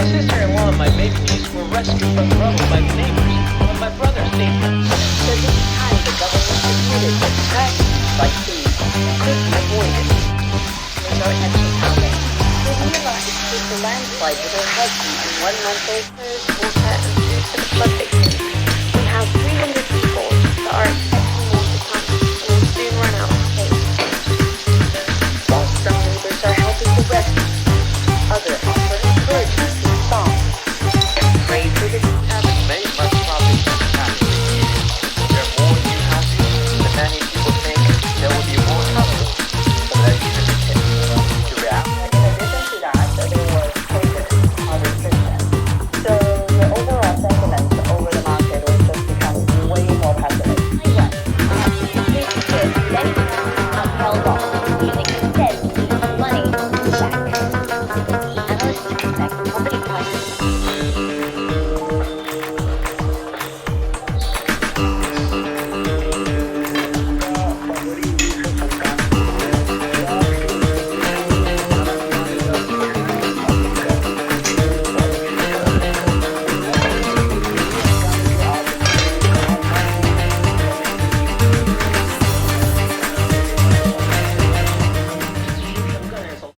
sister-in-law and my baby niece were rescued from rubble by the neighbors when my brother saved them. So this time the government admitted that tragedies like these could be avoided. With our action comment, we realized that the landslide with her husband and one-month-old herd will threaten due to the flood victims. We have 300 people that are expecting more to come and will soon run out of space. While some neighbors are helping to rescue, others offer encouragement to stop. Pray for the Having many less properties than the past 6 years. There are more new houses, and many people think there will be more houses, but that isn't the case. The reality In addition to that, there was COVID, other symptoms. So the overall sentiment over the market was just becoming way more pessimistic. Many held off using instead